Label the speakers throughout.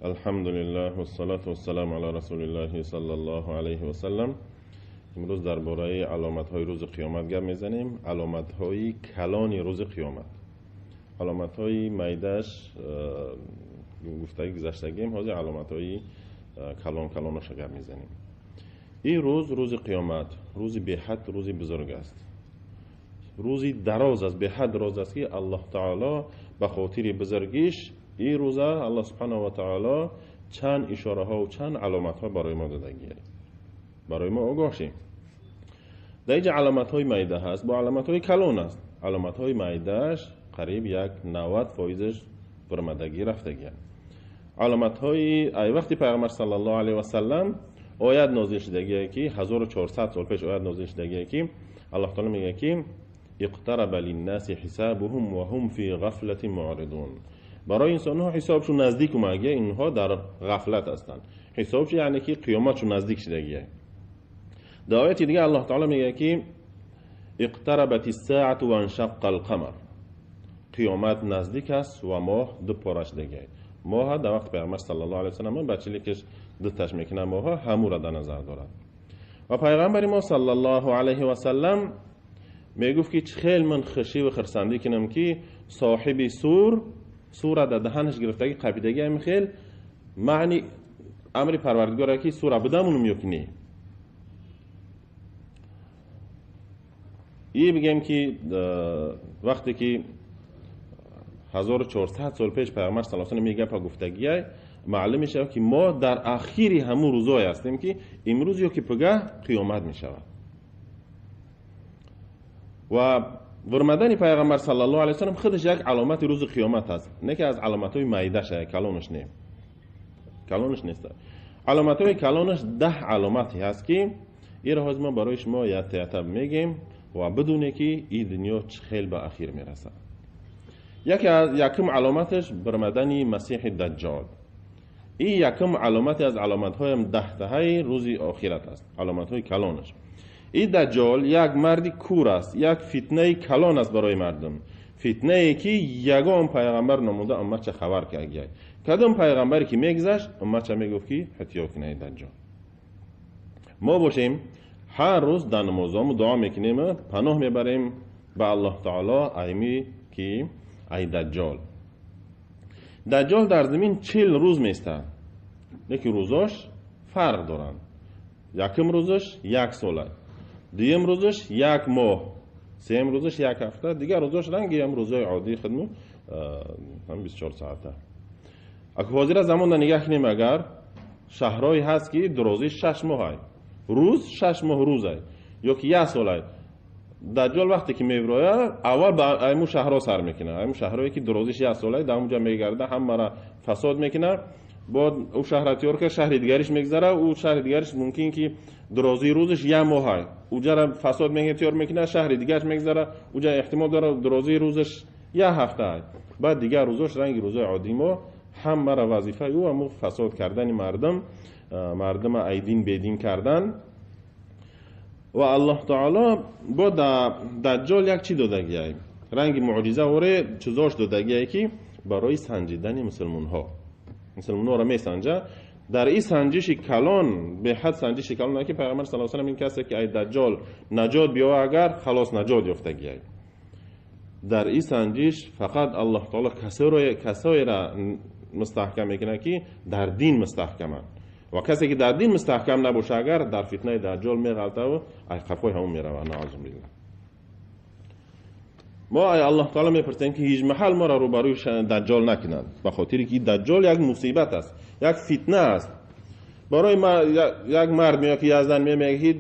Speaker 1: الحمد لله و الصلاة و السلام علی رسول الله صلی الله علیه و سلم. امروز درباره علامت‌های روز قیامت گپ میزنیم. علامت‌های کلان روز قیامت. علامت‌های میده‌اش گفتگی گذشتگیم، حاضر علامت‌های کلانش گپ میزنیم. این روز قیامت، روز به حد، روز بزرگ است. روزی دراز است، به حد دراز است که الله تعالی به خاطر بزرگیش این روزه الله سبحانه و تعالی چند اشاره ها و چند علامت ها برای ما دادگیه، برای ما آگاه شیم. در اینجا علامت های میده هست با علامت های کلان است. علامت های میدهش قریب یک 90% برمدگی رفتگی. علامت های وقتی پیغمبر صلی الله علیه و سلم آیت نازل شدگیه که 1400 سال پیش آیت نازل شدگیه که الله تعالی میگه که اقترب للناس حسابهم و هم فی غفلت معرضون. برای انسان ها حسابشون نزدیک اومده، اینها در غفلت هستند. حسابش یعنی که قیامتشون نزدیک شدگیه. در آیت دیگه الله تعالی میگه که اقتربت الساعة و انشق القمر. قیامت نزدیک است و ماه دو پاره شدگیه. ماه در وقت پیغمبر صلی الله علیه و سلم بچه‌ای که دو تاش میکنه ماه همو را در نظر دارد. و پیغمبر ما صلی الله علیه و سلم میگفت که خیلی من خشی و خرسندی کنم که صاحب سور در دهنش گرفتگی قبیدگی هم خیلی معنی امر پروردگاره که سور بدمونو میکنی. این بگم که وقتی که 1400 سال پیش پیغمبر صلی الله علیه و آله میگه گفتگیه معلوم میشه که ما در آخری همون روزای هستیم که امروز یا که پگاه قیامت میشود. و ورمدن پیغمبر صلی الله علیه و سلم خودش یک علامت روز قیامت است، نه که از علامت‌های میده‌ش، کلانش نه. کلانش نیست. علامت‌های کلانش 10 علامتی هست که این روز ما برای شما یاد میگیم و بدونه که این دنیا خیلی به اخیر میرسه. یکم علامتش برمدن مسیح دجال. این یکم علامتی از علامت‌های 10 تای روز آخرت است، علامت‌های کلانش. این دجال یک مردی کور است، یک فتنه کلان است برای مردم. فتنه ای که یگان پیغمبر نموده امت چه خبر کرده. کدام پیغمبری که میگذشت امت چه میگفت که احتیاط کنه دجال. ما باشیم هر روز در نمازامو دعا میکنیم، پناه میبریم به الله تعالی ایمی که ای دجال در زمین 40 روز میسته، یکی روزاش فرق دارن. یکم روزش یک ساله، دویم روزش یک ماه، سوم روزش یک هفته، دیگر روزش رنگی هم روزای عادی خدمو هم 24 ساعته. اگه حاضر زمان نگاه کنیم اگر شهرهایی هست که درازی 6 ماه روز 6 ماه روزه یا که یک ساله. دجال وقتی که میبرایه اول به ایمو شهرها سر میکنه، ایمو شهرهایی که درازیش یک ساله در اونجا میگرده همه را فساد میکنه. بعد او شهر تیار که شهر دیگریش میگذره، او شهر دیگریش ممکن که درازی روزش یک ماه اونجا را فساد میکنه تیار میکنه، شهر دیگرش میگذره اونجا احتمال داره درازی روزش یک هفته بعد دیگر روزش رنگ روزای عادی ما همه را وظیفه او هم فساد کردن مردم ایدین بیدین کردن. و الله تعالی با دجال یک چی دادگیه، رنگ معجزه وره چیزاش دادگیه که برای سنجیدن مسلمان ها را میسنجه. در این سنجش کلان به حد سنجش کلان که پیغمبر صلی الله علیه و آله این کسی که ای دجال نجات بیا اگر خلاص نجات یافتگیه. در این سنجش فقط الله تعالی کسایی را مستحکم میکنه که در دین مستحکمن و کسی که در دین مستحکم نباشه اگر در فتنه دجال میغلطه و ای قفای همون میره و نعوذ بالله. ما ای الله تعالی میپرسیم که هیچ محل ما را روبروی دجال نکنند، به خاطر که دجال یک مصیبت است، یک فتنه است. برای ما یک مرد میاد که یزدان میگه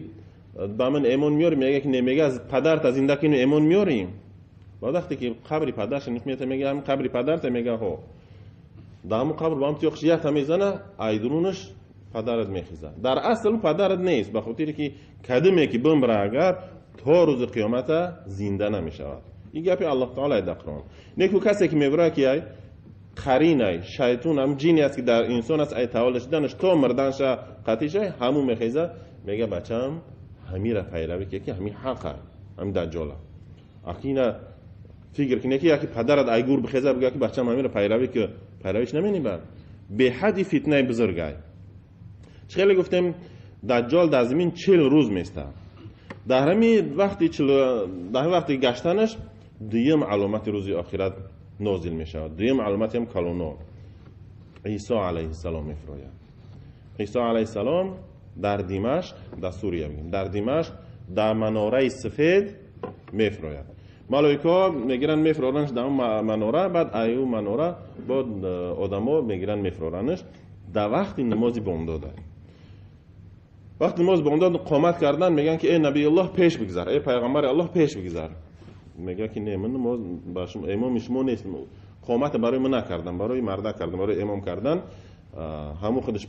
Speaker 1: با من ایمان میاری، میگه که نمیگه از پدرت از زنده کنی ایمان میاریم. بعد وقتی که قبر پدرش نمیاد میگه هم قبر پدرت، میگه ها در همون قبر با هم تیخشیت میزنه ایدرونش پدرت میخیزه. در اصل پدرت نیست، به خاطر که کدومی که بمره اگر تا روز قیامت زنده نمیشود. این گپی الله تعالی در قرآن. نیکو کسی که میبره که قرینه شیطان هم جینی است که در انسان است، ای تولد شدنش تا مردنش قطعی شه همون میخیزه، میگه بچم همین را پیروی که همین حقه، همین دجاله. اخینا فکر کنه که یکی پدرت ایگور بخیزه بگه که بچم همین را پیروی که پیرویش نمینی بر به حدی فتنه بزرگای. خیلی گفتم دجال در زمین 40 روز میسته. در همین وقتی گشتنش دویم علامت روز آخرت نازل میشه. دویم علامت هم کلونا عیسی علیه السلام میفراید. عیسی علیه السلام در دمشق، در سوریه بگیم، در دمشق در مناره سفید میفراید. ملائکه میگیرن میفرارنش در مناره، بعد ایو مناره بعد آدما میگیرن میفرارنش در وقت نماز بامداد. وقتی نماز بامداد قامت کردن میگن که ای نبی الله پیش بگذار، ای پیغمبر الله پیش بگذار. میگه که نه من نماز با شما امام شما نیستم، قامت برای من نکردم، برای مرده کردم، برای امام کردن، همون خودش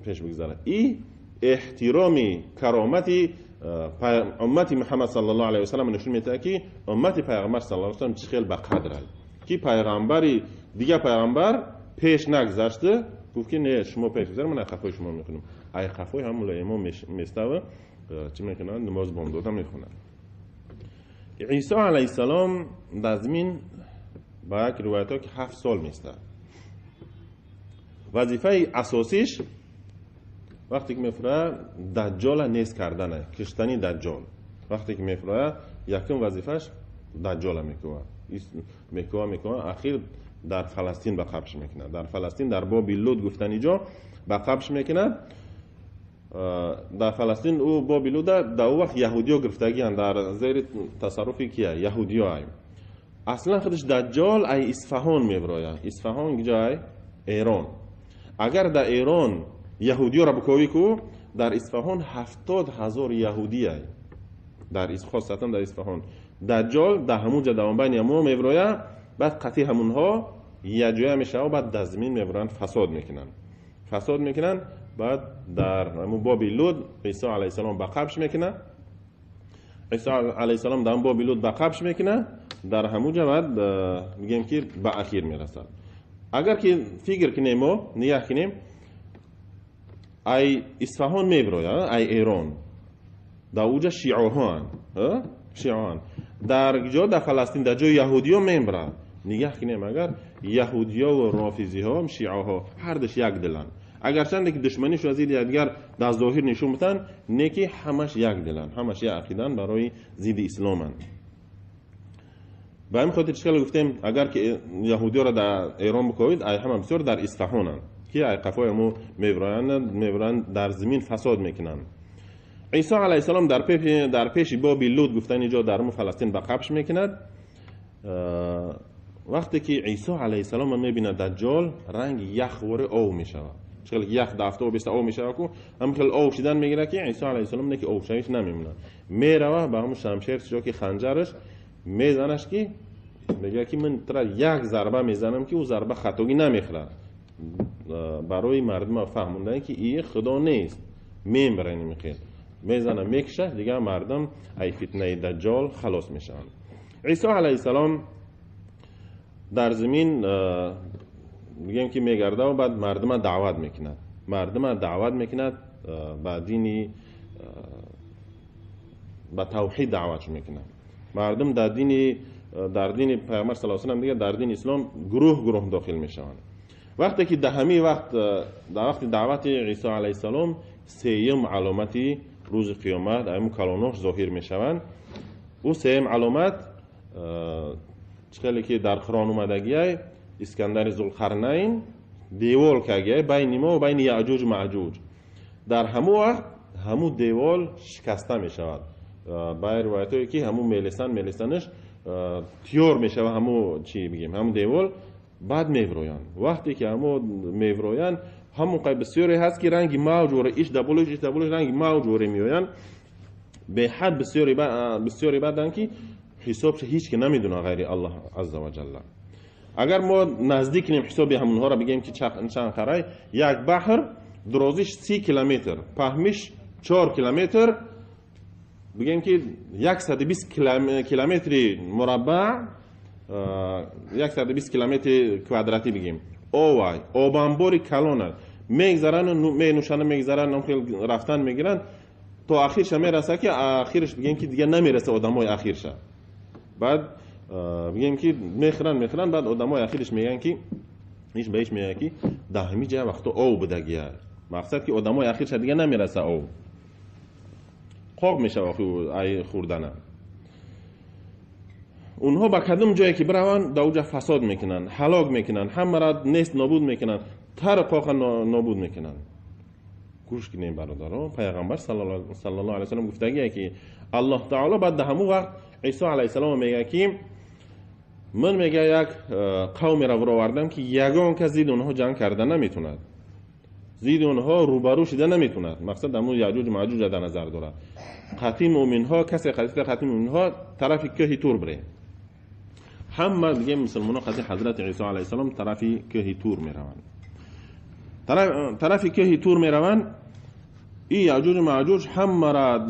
Speaker 1: پیش بگذاره. این احترامی کرامتی امتی محمد صلی الله علیه و سلم نشون میده که امتی پیغمبر صلی الله علیه و سلم چقدر به قدره. که پیغمبری دیگه پیغمبر پیش نگذاشته، گفت که نه شما پیش بگذار، من خفای شما میخونم. ای خفای همون امام میستوه چی میکنن؟ نماز بامداد میخونن. عیسی علیه السلام در زمین با یک روایت ها که 7 سال میسته. وظیفه اساسیش وقتی که میفرایه دجال نیست کردنه، کشتنی دجال. وقتی که میفرایه یکم وظیفهش دجال میکنه. اخیر در فلسطین به قبش میکنه. در فلسطین در باب لود گفتن اینجا به قبش میکنه. در فلسطین او باب لود در او وقت یهودی ها گرفتگی هستند، در زیر تصرفی کیه؟ یهودی ها هستند. اصلا خودش دجال ای اصفهان میبرایه. اصفهان کجای؟ ایران. اگر در ایران یهودی ها را بکوی کو، در اصفهان 70,000 یهودی هست. در خاصتا در اصفهان دجال در همون جدوان بین همون میبرایه، بعد قطعی همونها یه جویه میشه و بعد در زمین میبرن فساد میکنن. بعد در همون باب لود عیسی علیه السلام به قبش میکنه. عیسی علیه السلام در باب لود به قبش میکنه. در همون جا بعد میگیم که به اخیر میرسد. اگر که فکر کنیم ما نیه کنیم ای اصفهان میبروه، ای ایران در اوجا شیعه هن در جا در فلسطین در جای یهودی ها میبره. نگه کنیم اگر یهودی ها و رافیزی ها هم شیعه ها هر دش یک دلن. اگر چند که دشمنیش و زید دیگر در ظاهر نشون بتن نیکی همش یک دلن، همش یک عقیدن برای زید اسلامن. به همین خاطر چیکار گفتیم اگر که یهودی ها را در ایران بکوید ای هم بسیار در اصفهانن که ای قفای مو میبرن در زمین فساد میکنن. عیسی علیه السلام در پیش باب لود گفتن اینجا در فلسطین به قبش میکند. وقتی که عیسی علیه السلام میبینه دجال رنگ یخ وره او میشود، چقدر یخ دافته و بیست او میشود که هم خیلی او شدن میگیره که عیسی علیه السلام نه که او شویش نمیمونه، میروه به همون شمشیر چجا که خنجرش میزنش که میگه که من ترا یک ضربه میزنم که او ضربه خطایی نمیخوره، برای مردم فهموندن که این خدا نیست، میبره نمیخواد میزنه میکشه دیگه مردم ای فتنه دجال خلاص میشن. عیسی علیه السلام در زمین میگیم که میگرده و بعد مردم دعوت میکند به دینی به توحید دعوت میکنه. مردم در دین پیامبر صلی الله علیه و سلم دیگه در دین اسلام گروه داخل میشوند. وقتی که در وقت دعوت عیسی علیه السلام سیم علامتی روز قیامت ایم کلانوش ظاهر میشوند. او سیم علامت چخیلی که در قرآن اومدگیه اسکندر ذوالقرنین دیوال کگیه بین ما و بین یعجوج و معجوج. در همون وقت همون دیوال شکسته میشود. با روایتایی که همون میلستنش تیور میشه و همون چی بگیم همون دیوال بعد میورویان. وقتی که همون میورویان همون قای بسیاری هست که رنگی موج وره ایش دبولش رنگی موج وره میویان به حد بسیاری بعدن که حسابش هیچ که نمیدونه غیر الله عز و جل. اگر ما نزدیک نیم حسابی همونها را بگیم که چند خرای یک بحر درازیش 30 کیلومتر پهمیش 4 کیلومتر بگیم که 120 کیلومتر مربع 120 کیلومتر کوادراتی بگیم اوای آبانباری کلونه میگذرن می نوشانه میگذرن رفتن میگیرن تا آخرش میرسه که آخرش بگیم که دیگه نمیرسه آدمای آخرش. بعد بگیم که میخرن بعد آدمای آخرش میگن که ایش بهش میگه که دهمی جای وقتا او بدگیه، مقصد که آدمای اخیرش دیگه نمیرسه او خواب میشه ای خوردنه. اونها با کدوم جایی که برون دوجا فساد میکنن، هلاک میکنن، همه را نیست نابود میکنن، تر قاق نابود میکنن. گوش کنیم برادران، پیغمبر صلی الله علیه و سلم گفتگیه که الله تعالی بعد همون وقت عیسی علیه السلام میگه که من میگه یک قومی را آوردم که یگان کس زید اونها جنگ کرده نمیتوند، زید اونها روبرو شده نمیتوند. مقصد همون یاجوج ماجوج در نظر داره. خطی مومن ها، کسی خطی مومن ها طرف که تور بره، همه دیگه مسلمان ها خطی حضرت عیسی علیه السلام طرف که تور میروند. طرف که تور میروند، این یاجوج ماجوج همه را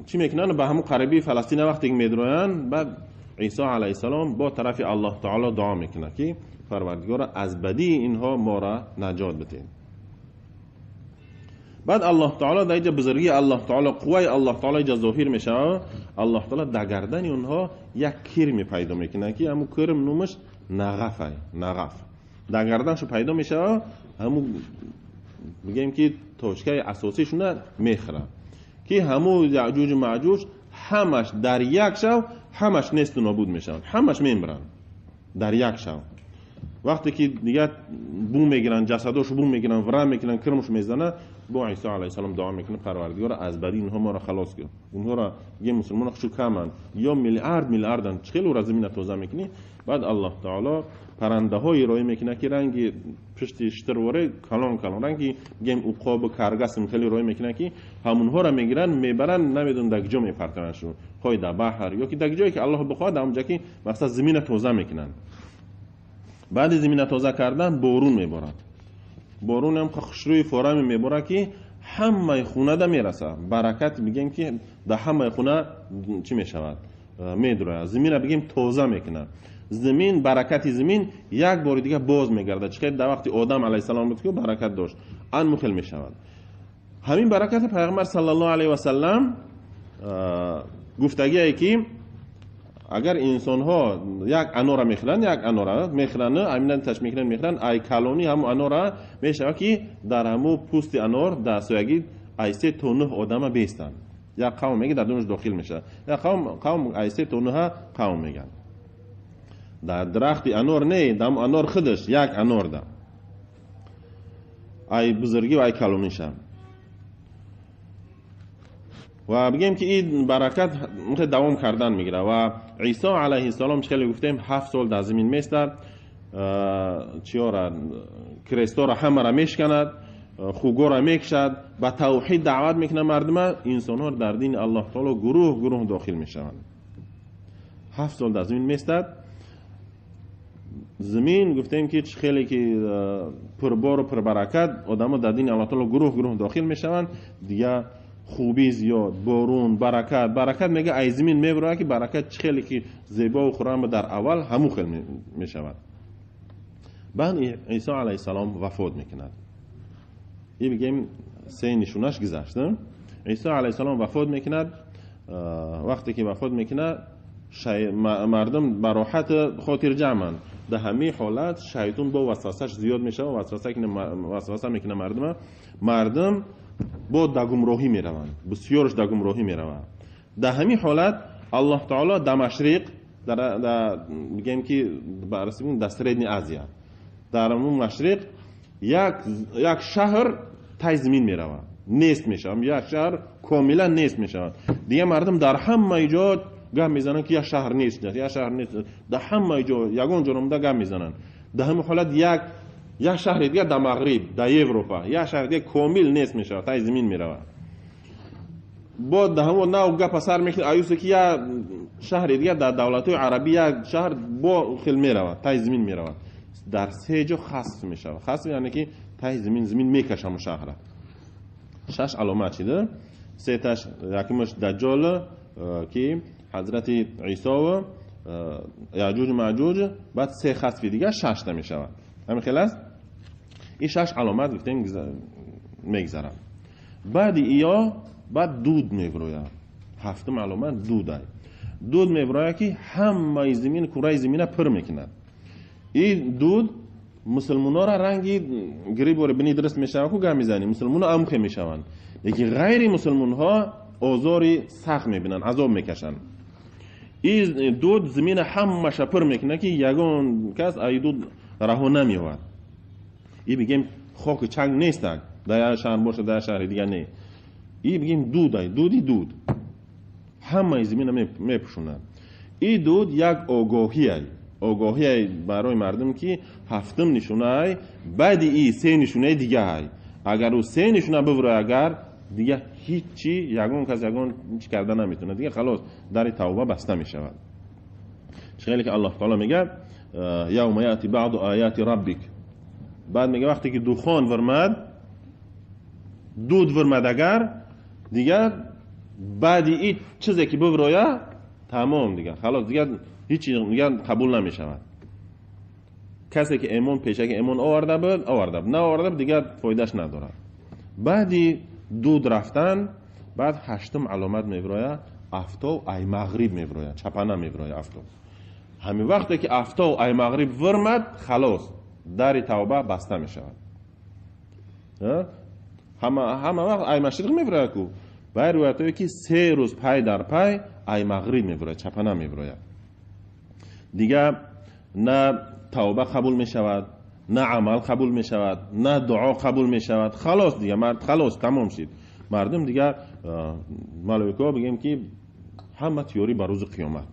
Speaker 1: چی میکنن؟ به همون قریبی فلسطین وقتی میدروین، بعد عیسی علیه السلام با طرف الله تعالی دعا میکنه که پروردگار از بدی اینها ما را نجات بده. بعد الله تعالی در اینجا بزرگی الله تعالی، قوای الله تعالی اینجا ظاهر میشه. الله تعالی در گردن اونها یک کرمی پیدا میکنه که همون کرم نومش نغفه، نغف در گردنشو پیدا میشه. همون بگیم که توچکه اساسیشونه میخره که همون یاجوج ماجوج همش در یک شو همش نیست و نابود میشن، همش میمیرن در یک شو. وقتی که دیگه بوم میگیرن، جسداشو بوم میگیرن، ورم میکنن، کرمش میزنه، با عیسی علیه السلام دعا میکنه پروردگار از بدی اینها ما را خلاص کن. اونها را یه مسلمان خشو کمن یا میلیاردن خیلی را زمین توزیع میکنی. بعد الله تعالی پرنده های رای میکنه که رنگی پشت شترواره کلان کلان رنگی گیم عقاب کارگس خیلی رای میکنه که همونها را میگیرن میبرن، نمیدون در کجا میپرتنشون، خواهی در بحر یا که در جایی که الله بخواد اونجا که مقصد زمین توزیع میکنن. بعد زمین توزیع کردن بارون میبارد، بارون هم خشروی فورم میباره که همه خونه ده میرسه. برکت بگیم که در همه خونه چی میشود؟ میدروه. زمین را بگیم توزیع میکنه. زمین، برکت زمین یک بار دیگه باز میگرده. چه در وقتی آدم علیه السلام بود که برکت داشت ان مخل میشود. همین برکت پیغمبر صلی الله علیه و سلم گفتگیه که اگر انسان ها یک انار میخرن، یک انار میخرن، امینن تش میخرن ای کلونی هم انار میشه که در همو پوست انار در سویگی ای 3 تا 9 آدم بیستن. یک قوم میگه در دونش داخل میشه، یک قوم ای 3 تا 9 قوم میگن. در درخت انار نه، دم انار خودش یک انار ده ای بزرگی و ای کلونی شه. و بگیم که این برکت دوام کردن میگیره. و عیسی علیه السلام چخیلی گفتیم 7 سال در زمین میستد، چیارا کریستا را همه را میشکند، خوگو را میکشد، به توحید دعوت میکنه مردم. انسان ها در دین الله تعالی گروه گروه داخل میشوند. 7 سال در زمین میستد. زمین گفتیم که خیلی که پربار و پربرکت، آدم در دین الله تعالی گروه گروه داخل میشوند. دیگه خوبی زیاد، بارون، برکت میگه ای زمین میبره که برکت خیلی که زیبا و خرم در اول همو خیلی میشود. بعد عیسی علیه السلام وفات میکند. این بگیم 3 نشونش گذشته. عیسی علیه السلام وفات میکند. وقتی که وفات میکند مردم براحت خاطر جمعن. در همه حالت شیطان با وسوسهش زیاد میشه و وسوسه میکنه مردم با دگمراهی میروند، بسیارش دگمراهی میروند. در همین حالت الله تعالی در مشرق، در بگیم که برسیم در سرین آسیا، در اون مشرق یک شهر تای زمین میروند، نیست میشه. یک شهر کاملا نیست میشه. دیگه مردم در همه جا گم میزنن که یک شهر نیست، یک شهر نیست. در همه جا یگان جرم ده گم میزنن. در همین حالت یک شهر دیگه در مغرب، در اروپا، یک شهر دیگه کامل نیست میشه، تای زمین میروه. با ده همون ناو گپ سر میکنه ایوسه که یک شهر دیگه در دولت عربی یک شهر با خیل میروه، تای زمین میروه. در 3 جا خسف میشه. خسف یعنی که تای زمین میکشه شهر. 6 علامت چیده. 3 تاش یکیش دجال که حضرت عیسی و یاجوج ماجوج، بعد 3 خسف دیگه 6 تا میشه. همین خیلی است. این 6 علامت گفتیم میگذرن. بعد بعد دود میبرویه. 7م علامت دوده. دود میبرویه که همه زمین، کره زمین پر میکنه. این دود مسلمونا را رنگی گریب و بنی درست میشه کو گم میزنی مسلمونا امخه میشوند، لیکن غیر مسلمان ها آزاری سخت میبینن، عذاب میکشن. این دود زمین همه شپر میکنه که یگان کس ای دود رها نمیاد. این بگیم خاک چنگ نیست در شهر باشه در شهر دیگه نه. این بگیم دود همه زمین میپوشونن. این دود یک آگاهی برای مردم که هفتم نشونه بعد این سه نشونه دیگه های. اگر او سه نشونه ببره اگر دیگه هیچی یگان کس یگان هیچ کرده نمیتونه دیگه، خلاص در توبه بسته میشود. خیلی که الله تعالی میگه یوم یاتی بعض آیات ربک، بعد میگه وقتی که دخان دود ورمد اگر دیگه بعد این چیزی که ببره تمام دیگه خلاص دیگه هیچی دیگه قبول نمیشود. کسی که ایمان پیشه که ایمان آورده نه آورده دیگه فایدهش نداره. بعدی دود رفتن بعد هشتم علامت میبره افتا ای مغرب میبره، چپنه میبره افتا. همین وقتی که افتا ای مغرب ورمد خلاص در توبه بسته میشود. همه وقت ای مشرق میبره کو باید رویتایی که 3 روز پای در پای ای مغرب میبره، چپنه میبره. دیگه نه توبه قبول میشود، نه عمل قبول میشود، نه دعا قبول میشود. خلاص دیگه خلاص تمام شد. مردم دیگه ملائکه بگیم که همه تیوری بر روز قیامت.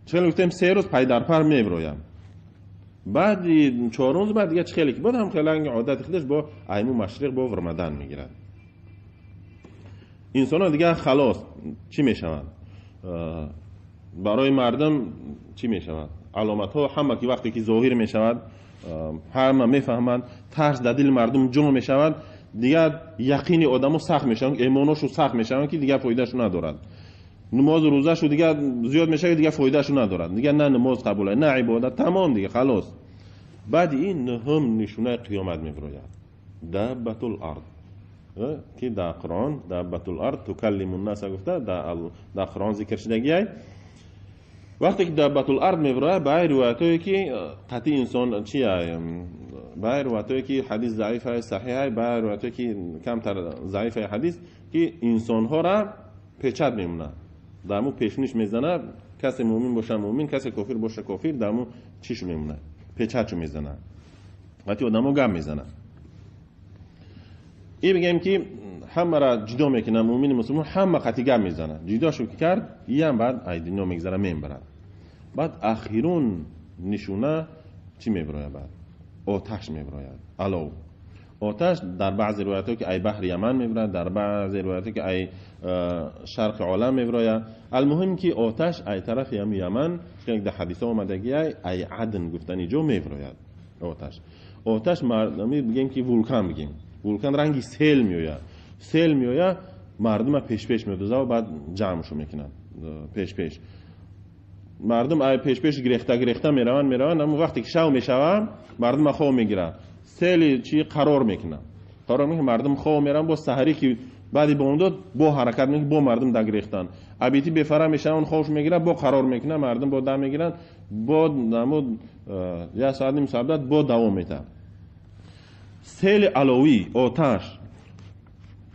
Speaker 1: چه گفتیم 3 روز پای در پر میبرویم. بعد 4 روز بعد دیگه خیلی که بعد هم خیلی عادت خودش با ایمو مشرق با رمضان میگیرد. انسان دیگه خلاص چی میشوند؟ برای مردم چی میشود؟ علامت ها همه که وقتی که ظاهر میشود همه میفهمند، ترس در دل مردم جمع میشود، دیگه یقین آدمو سخت میشن، ایمانشو سخت میشن که دیگه فایدهشو ندارد. نماز و روزهشو دیگه زیاد میشه که دیگه فایدهشو ندارد. دیگه نه نماز قبوله نه عبادت، تمام دیگه خلاص. بعد این هم نشونه قیامت میبراید. دابة الارض که در قرآن دابة الارض تکلم الناس گفته، در قرآن ذکر شدگیه. وقتی که دابة الارض میبره به روایتایی که قطعی انسان چیه، به روایتایی که حدیث ضعیف های صحیح های، به روایتایی که کمتر ضعیف های حدیث که انسان ها را پیچت میمونه، درمو پیشونیش میزنه، کسی مومن باشه مومن، کسی کافر باشه کافر، درمو چیش میمونه پیچتشو میزنه، وقتی آدمو گم میزنه. این بگیم که همه را جدا میکنه، مومن مسلمان همه قطعی گم میزنه، جداشو که کرد یه هم بعد ایدینا میگذره میبرد. بعد اخیرون نشونه چی میبراید؟ بعد آتش میبراید، علاو آتش. در بعضی روایت‌ها که ای بحر یمن میبراید، در بعضی روایت‌ها که ای شرق عالم میبراید. المهم که آتش ای طرف یمن که در حدیث آمدگی ای عدن گفتنی جو میبراید. آتش مردمی بگیم که ولکان، بگیم ولکان رنگی سیل میوید، مردم پیش میدوزه و بعد جمعشو میکنن پیش. مردم ای پیش گرفته میروند، اما وقتی که شو میشوند مردم خواب میگیرن، سیل چی قرار میکنه مردم خواب میرن. با سحری که بعدی با اون داد با حرکت میکنه، با مردم در گرفتن ابیتی بفره میشون، خوابش میگیره، با قرار میکنه، مردم با دم میگیرن، با نمود یه ساعت نیم ساعت با دوام میده. سیل علوی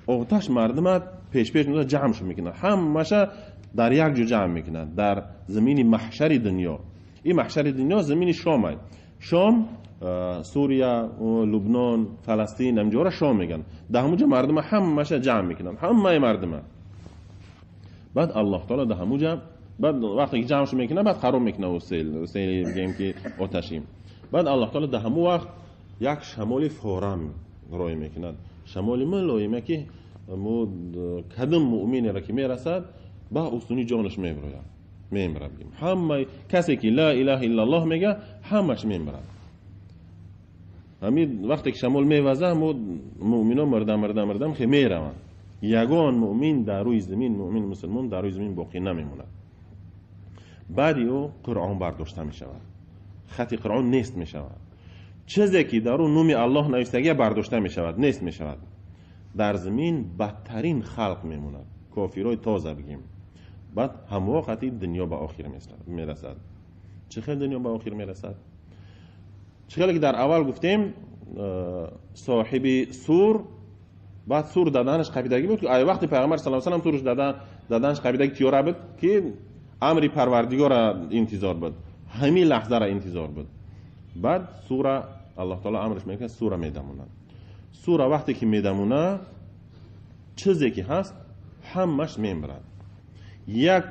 Speaker 1: آتش مردم پیش میده، جمعش میکنه، همشه در یک جو جمع میکنن در زمین محشر دنیا. این محشر دنیا زمین شام، سوریه، لبنان، فلسطین، همجوره شام میگن. در همونجا مردم همشه جمع میکنن، همه مردم. بعد الله تعالی در همونجا بعد وقتی که جمعش میکنه بعد خراب میکنه و سیل بگیم که آتشیم. بعد الله تعالی در همون وقت یک شمال فورم رای میکنه، شمال ملایمه که کدام مؤمنی را که میرسد با اصولی جانش میبره بگیم. همه کسی که لا اله الا الله میگه همش میبره. همین وقتی که شمال میوزه مؤمنان مردم که میروند. یگان مؤمن در روی زمین، مؤمن مسلمان در روی زمین باقی نمیمونه. بعدی او قرآن برداشته میشود، خط قرآن نیست میشود. چیزی که در اون نام الله نوشتگی برداشته میشود نیست میشود. در زمین بدترین خلق میموند، کافرای تازه بگیم. بعد هموقتی دنیا به آخر میرسد. چه خیلی دنیا به آخر میرسد؟ چخیلی که در اول گفتیم صاحب سور، بعد سور دادنش قبیدگی بود که ای وقتی پیغمبر صلی الله علیه و سورش دادنش قبیدگی تیاره بود که امری پروردگار را انتظار بود، همین لحظه را انتظار بود. بعد سوره الله تعالی امرش میکنه سوره میدمونه. سوره وقتی که میدمونه چیزی که هست همش میمرد. یک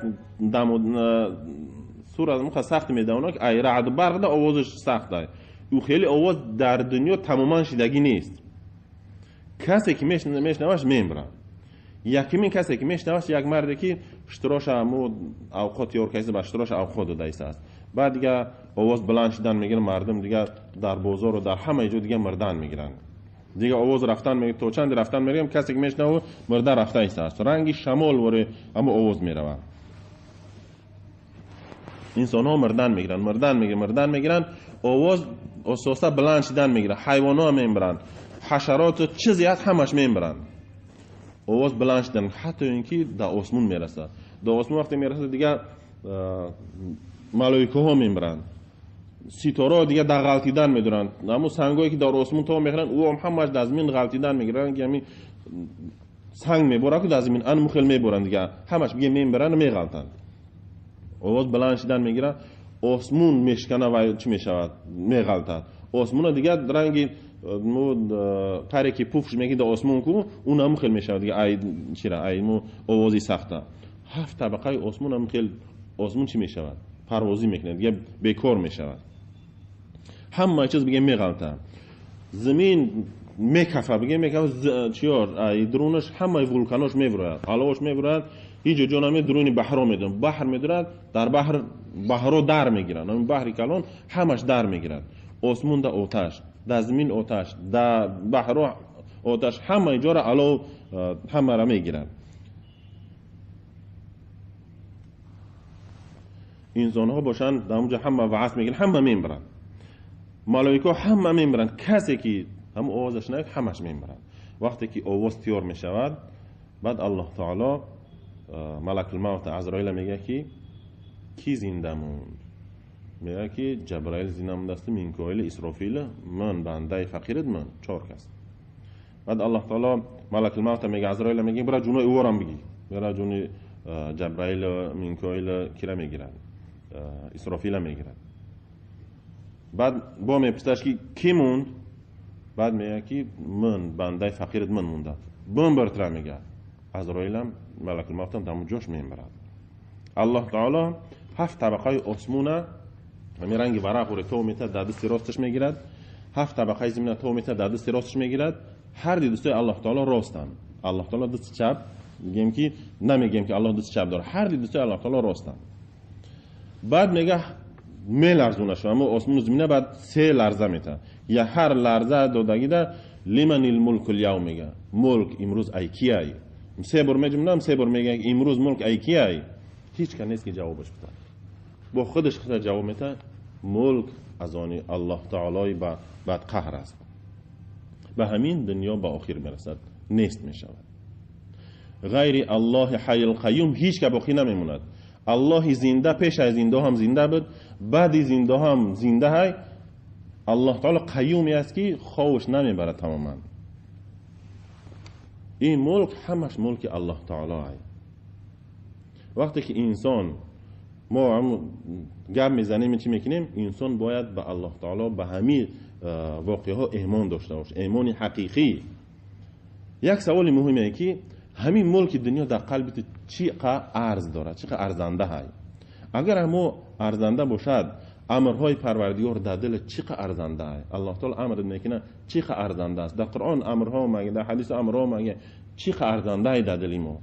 Speaker 1: سوره مخ سخت میدونه که ای رعد برق ده آوازش سخته، او خیلی آواز در دنیا تماما شدگی نیست. کسی که میشنوش میمرد. یکمین کسی که میشنوش یک مردی که اشتراش امو اوقات یار کسی به اشتراش اوقات دایسته است. بعد دیگه آواز بلند شدن میگیره، مردم دیگه در بازار و در همه جا دیگه مردن میگیرن. دیگه آواز رفتن میگه تو چند رفتن میگم کسی که میشنوه مرده رفته است. رنگی شمال وره اما آواز میروه. انسان ها مردن میگیرن، آواز اساسا بلند شدن میگیره. حیوان ها میمرن، حشرات چیزی هست همش میمرن. آواز بلند شدن حتی اینکه در آسمون میرسه. در آسمون وقتی میرسه دیگه ملائکه ها میمرن، ستاره دیگه در غلطیدن میدونن. اما سنگایی که در آسمون تا میخرن او هم همش در زمین غلطیدن میگیرن که همین سنگ میبره که در زمین ان مخل میبرن دیگه همش میگه میبرن و میغلطن. آواز بلند شدن میگیره، آسمون میشکنه و چی میشود میغلطه. آسمون دیگه رنگی پری که پوفش میگه در آسمون کو اون هم خیلی میشود دیگه ای چیرا ای مو آوازی سخته. 7 طبقه آسمون هم خیلی آسمون چی میشود پروازی میکنه دیگه بیکار میشود. همه چیز بگه میغلطه. زمین میکفه بگه میکفه چیار ای درونش همه ولکاناش میبرد، علاوهش میبرد. هیچ جا نمی درونی بحر میدن، بحر میدرد در بحر در میگیرن. همین بحری کلان همش در میگیرد. آسمون در آتش، در زمین آتش، در بحر آتش، همه جا را علاوه همه را میگیرن. انسان ها باشن در اونجا همه وعث میگیرن، همه میمرن. ملائکه همه میمرن. کسی که هم آوازش نید همش میمرن. وقتی که آواز تیار میشود بعد الله تعالی ملک الموت عزرائیل میگه که کی زنده موند؟ میگه که جبرائیل زنده مونده است، میکائیل، اسرافیل، من بنده فقیرت من 4 کس. بعد الله تعالی ملک الموت میگه عزرائیل میگه برای جون اورم بگی، برای جون جبرائیل میکائیل کی را میگیرن، اسرافیل میگیرن. بعد با میپرسش که کی موند؟ بعد میگه که من بنده فقیرت من مونده. بم برتر میگه عزرائیل ملک الموت هم دمو جوش میمرد. الله تعالی 7 طبقه آسمونه همین رنگی ورق وره تو میته در دست راستش میگیرد. 7 طبقه زمین تو میته در دست راستش میگیرد. هر دستای الله تعالی راستن. الله تعالی دست چپ میگیم که نمیگیم که الله دست چپ داره، هر دستای الله تعالی راستن. بعد میگه میلرزونه شو، اما آسمون زمینه بعد 3 لرزه میته. یا هر لرزه دادگی ده لمن الملک اليوم میگه ملک امروز ای کیه؟ 3 بار میگم 3 بار میگه امروز ملک ای کیه؟ هیچ کس نیست که جوابش بده. با خودش خود جواب میده ملک از آن الله تعالی بعد قهر است. به همین دنیا با آخر میرسد، نیست میشود. غیر الله حی القیوم هیچ که باقی نمیموند. الله زنده پیش از زنده هم زنده بود، بعد زنده هم زنده های. الله تعالی قیومی است که خوابش نمیبره تماما. این ملک همش ملک الله تعالی است. وقتی که انسان ما هم گپ میزنیم چی میکنیم؟ انسان باید به الله تعالی به همین واقعه ها ایمان داشته باشه، ایمان حقیقی. یک سوال مهمه که همین ملک دنیا در قلبت چقدر ارز داره، چقدر ارزنده هست. اگر ما ارزنده باشد امرهای پروردگار در دل چقدر ارزنده است. الله تعالی امر میکنه چقدر ارزنده است. در قرآن امرها میگه، در حدیث امرها میگه چقدر ارزنده است در دل ما.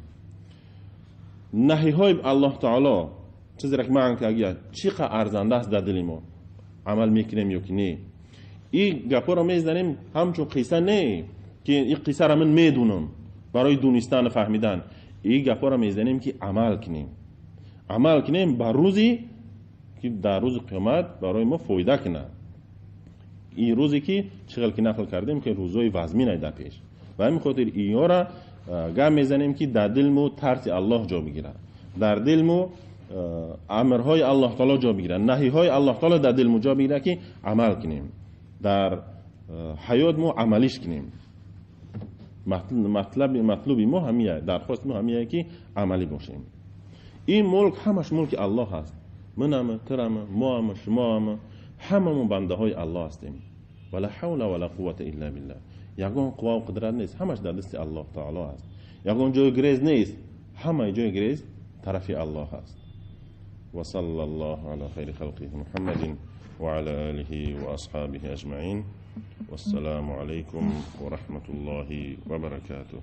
Speaker 1: نهی های الله تعالی چیزی را که معنی که چقدر ارزنده است در دل ما، عمل میکنیم یا که نه. این گپا را میزنیم همچون قصه نه که این قصه را من میدونم برای دونستن فهمیدن. این گپا را میزنیم که عمل کنیم بر روزی که در روز قیامت برای ما فایده کنه. این روزی که چقدر که نقل کردیم که روزای وزمین در پیش، و همین خاطر اینا را گپ میزنیم که در دل ما ترس الله جا بگیره، در دل ما امرهای الله تعالی جا بگیره، نهی های الله تعالی در دل ما جا بگیره که عمل کنیم. در حیات ما عملیش کنیم. مطلوبی ما همیه، درخواست ما همیه که عملی باشیم. این ملک همش ملک الله هست. منم، ترم، ما هم، شما هم، هممون بنده های الله هستیم. ولا حول ولا قوة الا بالله. یگان قوا و قدرت نیست، همش در دست الله تعالی هست. یگان جای گریز نیست، همه جای گریز طرف الله هست. وصلى الله على خير خلقه محمد وعلى آله وأصحابه أجمعين. والسلام عليكم ورحمة الله وبركاته.